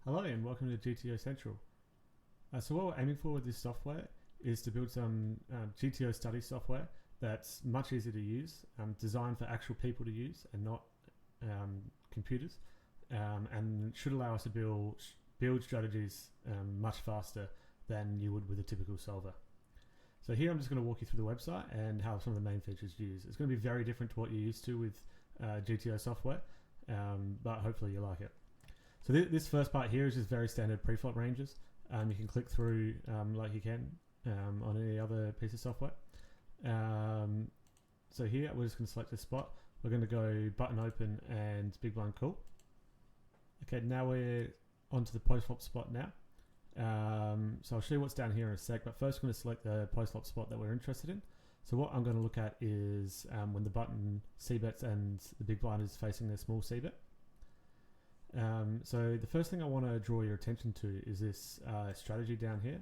Hello and welcome to GTO Central. So what we're aiming for with this software is to build some GTO study software that's much easier to use, designed for actual people to use and not computers, and should allow us to build strategies much faster than you would with a typical solver. So here I'm just going to walk you through the website and how some of the main features use. It's going to be very different to what you're used to with GTO software, but hopefully you like it. So this first part here is just very standard preflop ranges. You can click through like you can on any other piece of software. So here we're just going to select this spot. We're going to go button open and big blind call. Okay, now we're onto the post flop spot now. So I'll show you what's down here in a sec, but first we're going to select the post flop spot that we're interested in. So what I'm going to look at is when the button C bets and the big blind is facing the small C bet. So the first thing I want to draw your attention to is this strategy down here.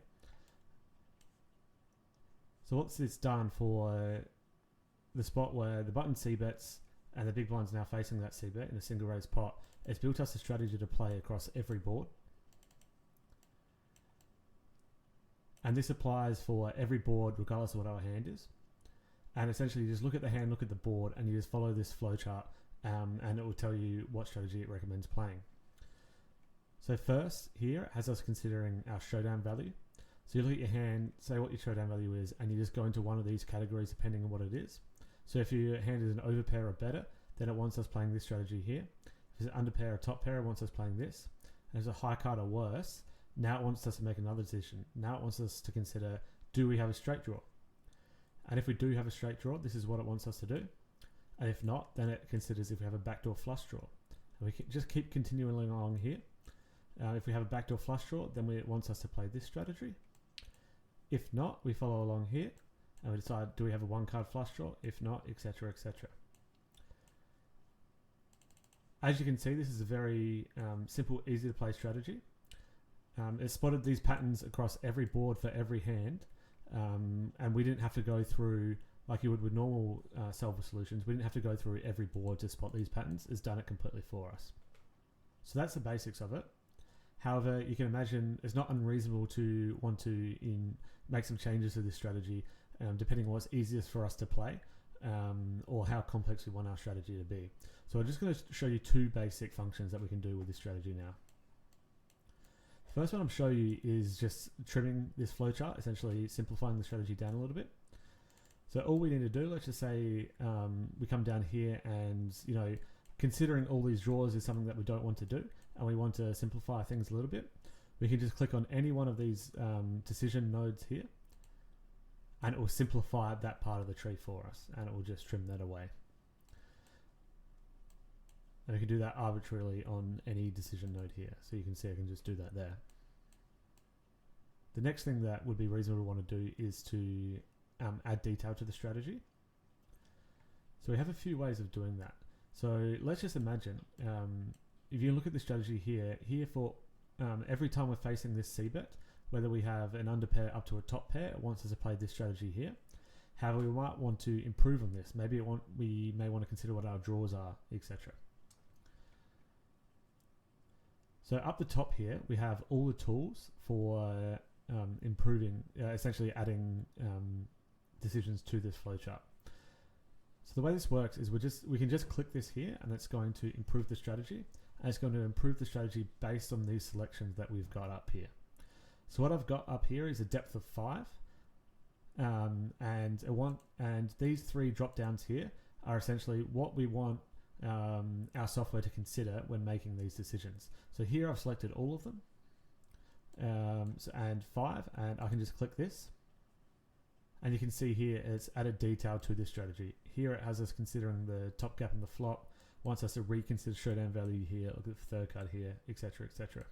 So what's this done for the spot where the button C bets and the big blind's now facing that C bet in a single raise pot? It's built us a strategy to play across every board. And this applies for every board regardless of what our hand is. And essentially you just look at the hand, look at the board, and you just follow this flowchart. And it will tell you what strategy it recommends playing. So first here it has us considering our showdown value. So you look at your hand, say what your showdown value is, and you just go into one of these categories depending on what it is. So if your hand is an overpair or better, then it wants us playing this strategy here. If it's an underpair or top pair, it wants us playing this. And if it's a high card or worse, now it wants us to make another decision. Now it wants us to consider, do we have a straight draw? And if we do have a straight draw, this is what it wants us to do. And if not, then it considers if we have a backdoor flush draw. And we can just keep continuing along here. If we have a backdoor flush draw, then it wants us to play this strategy. If not, we follow along here and we decide, do we have a one card flush draw? If not, etc, etc. As you can see, this is a very simple, easy to play strategy. It's spotted these patterns across every board for every hand, and we didn't have to go through like you would with normal solver solutions. We didn't have to go through every board to spot these patterns. It's done it completely for us. So that's the basics of it. However, you can imagine it's not unreasonable to want to make some changes to this strategy, depending on what's easiest for us to play, or how complex we want our strategy to be. So I'm just going to show you two basic functions that we can do with this strategy now. The first one I'm showing you is just trimming this flowchart, essentially simplifying the strategy down a little bit. So all we need to do, let's just say we come down here and, considering all these draws is something that we don't want to do, and we want to simplify things a little bit. We can just click on any one of these decision nodes here, and it will simplify that part of the tree for us, and it will just trim that away. And we can do that arbitrarily on any decision node here. So you can see I can just do that there. The next thing that would be reasonable to want to do is to add detail to the strategy. So we have a few ways of doing that. So let's just imagine, if you look at the strategy here for every time we're facing this C-bet, whether we have an underpair up to a top pair, it wants us to play this strategy here. However, we might want to improve on this. Maybe we may want to consider what our draws are, etc. So up the top here, we have all the tools for improving, essentially adding decisions to this flowchart. So the way this works is we can just click this here, and it's going to improve the strategy, and it's going to improve the strategy based on these selections that we've got up here. So what I've got up here is a depth of 5, and these three drop downs here are essentially what we want our software to consider when making these decisions. So here I've selected all of them, and 5, and I can just click this. And you can see here it's added detail to this strategy. Here it has us considering the top gap and the flop, wants us to reconsider showdown value here, look at the third card here, etc, etc.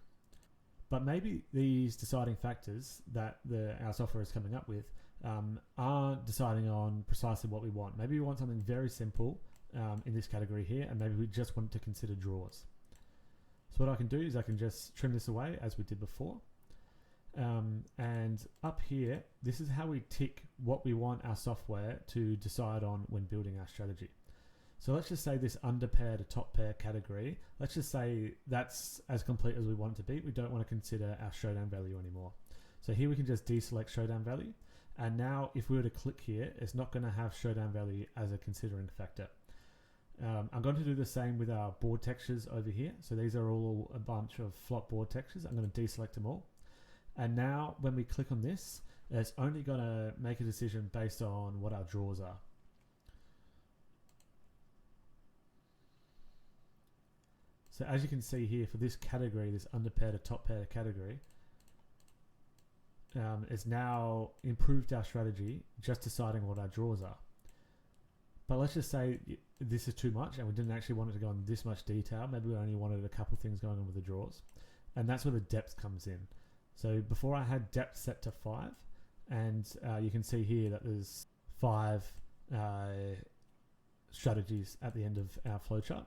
But maybe these deciding factors that our software is coming up with aren't deciding on precisely what we want. Maybe we want something very simple in this category here, and maybe we just want to consider draws. So what I can do is I can just trim this away as we did before. And up here, this is how we tick what we want our software to decide on when building our strategy. So let's just say this underpair to top pair category, let's just say that's as complete as we want it to be. We don't want to consider our showdown value anymore. So here we can just deselect showdown value. And now if we were to click here, it's not going to have showdown value as a considering factor. I'm going to do the same with our board textures over here. So these are all a bunch of flop board textures. I'm going to deselect them all. And now when we click on this, it's only going to make a decision based on what our draws are. So as you can see here, for this category, this underpair to top pair category, it's now improved our strategy just deciding what our draws are. But let's just say this is too much and we didn't actually want it to go in this much detail. Maybe we only wanted a couple things going on with the draws. And that's where the depth comes in. So before I had depth set to 5, and you can see here that there's 5 strategies at the end of our flowchart.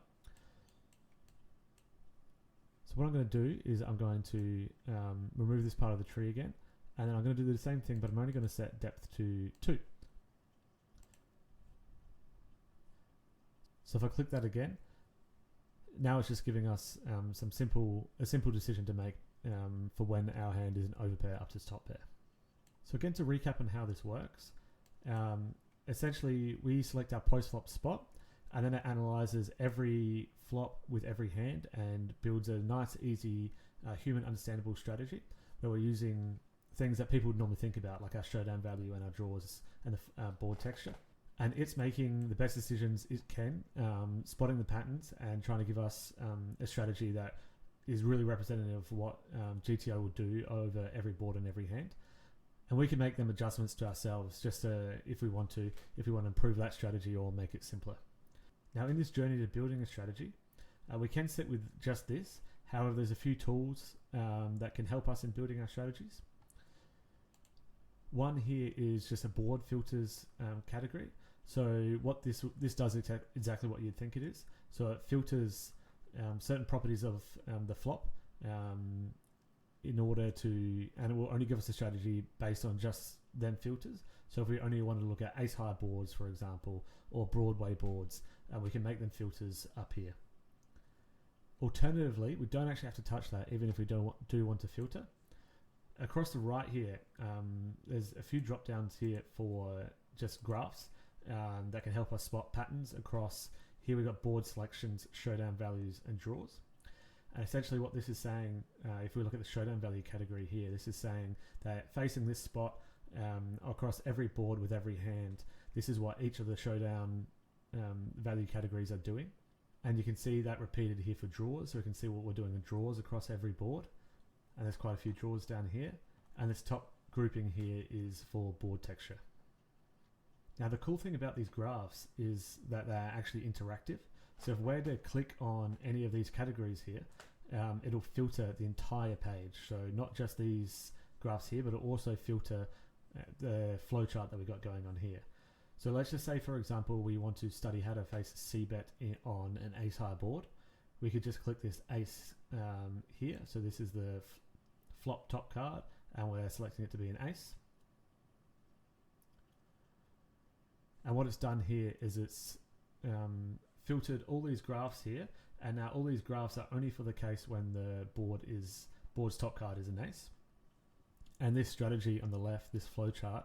So what I'm going to do is I'm going to remove this part of the tree again, and then I'm going to do the same thing, but I'm only going to set depth to 2. So if I click that again, now it's just giving us a simple decision to make for when our hand is an overpair up to top pair. So again, to recap on how this works, essentially we select our post-flop spot, and then it analyzes every flop with every hand and builds a nice, easy, human understandable strategy where we're using things that people would normally think about, like our showdown value and our draws and the board texture. And it's making the best decisions it can, spotting the patterns and trying to give us a strategy that is really representative of what GTO would do over every board and every hand. And we can make them adjustments to ourselves just to, if we want to improve that strategy or make it simpler. Now in this journey to building a strategy, we can sit with just this. However, there's a few tools that can help us in building our strategies. One here is just a board filters category. So what this does exactly what you'd think it is. So it filters certain properties of the flop in order to, and it will only give us a strategy based on just them filters. So if we only want to look at ace high boards, for example, or Broadway boards, we can make them filters up here. Alternatively, we don't actually have to touch that even if we do want to filter. Across the right here, there's a few drop downs here for just graphs that can help us spot patterns across. Here we've got board selections, showdown values, and draws. And essentially what this is saying, if we look at the showdown value category here, this is saying that facing this spot across every board with every hand, this is what each of the showdown value categories are doing. And you can see that repeated here for draws. So we can see what we're doing in draws across every board. And there's quite a few draws down here. And this top grouping here is for board texture. Now the cool thing about these graphs is that they're actually interactive. So if we're to click on any of these categories here, it'll filter the entire page. So not just these graphs here, but it'll also filter the flowchart that we got going on here. So let's just say, for example, we want to study how to face c-bet on an ace high board. We could just click this ace here. So this is the flop top card, and we're selecting it to be an ace. And what it's done here is it's filtered all these graphs here, and now all these graphs are only for the case when the board's top card is an ace. And this strategy on the left, this flowchart,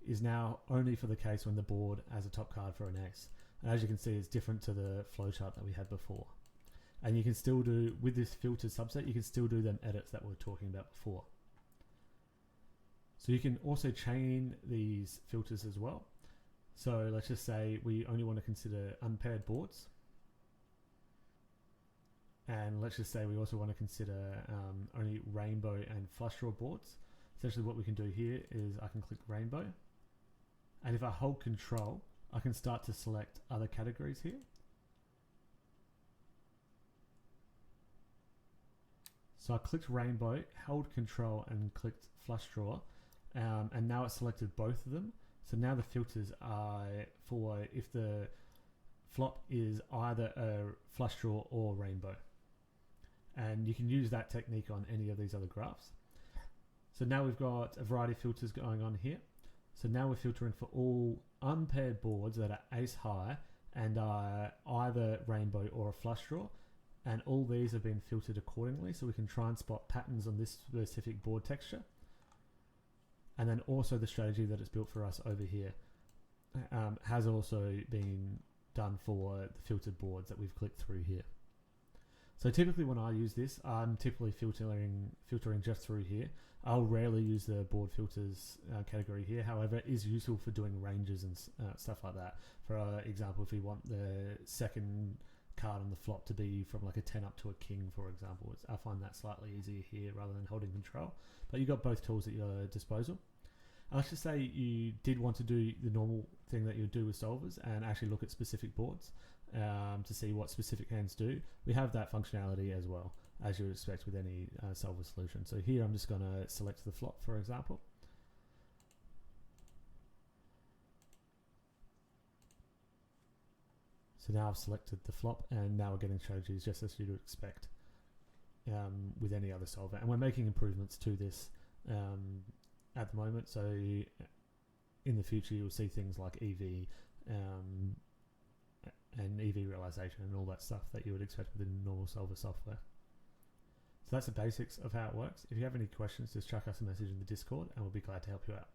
is now only for the case when the board has a top card for an ace. And as you can see, it's different to the flowchart that we had before. And you can still do, with this filtered subset, you can still do them edits that we were talking about before. So you can also chain these filters as well. So let's just say we only want to consider unpaired boards. And let's just say we also want to consider only rainbow and flush draw boards. Essentially what we can do here is I can click rainbow. And if I hold control, I can start to select other categories here. So I clicked rainbow, held control and clicked flush draw. And now it's selected both of them. So now the filters are for if the flop is either a flush draw or rainbow. And you can use that technique on any of these other graphs. So now we've got a variety of filters going on here. So now we're filtering for all unpaired boards that are ace high and either rainbow or a flush draw. And all these have been filtered accordingly, so we can try and spot patterns on this specific board texture. And then also the strategy that it's built for us over here has also been done for the filtered boards that we've clicked through here. So typically when I use this, I'm typically filtering just through here. I'll rarely use the board filters category here. However, it is useful for doing ranges and stuff like that. For example, if we want the second card on the flop to be from like a 10 up to a king, for example, I find that slightly easier here rather than holding control. But you've got both tools at your disposal. And let's just say you did want to do the normal thing that you would do with solvers and actually look at specific boards to see what specific hands do. We have that functionality as well, as you would expect with any solver solution. So here I'm just going to select the flop, for example. So now I've selected the flop, and now we're getting strategies just as you'd expect with any other solver. And we're making improvements to this at the moment. So in the future, you'll see things like EV and EV realization and all that stuff that you would expect within normal solver software. So that's the basics of how it works. If you have any questions, just chuck us a message in the Discord and we'll be glad to help you out.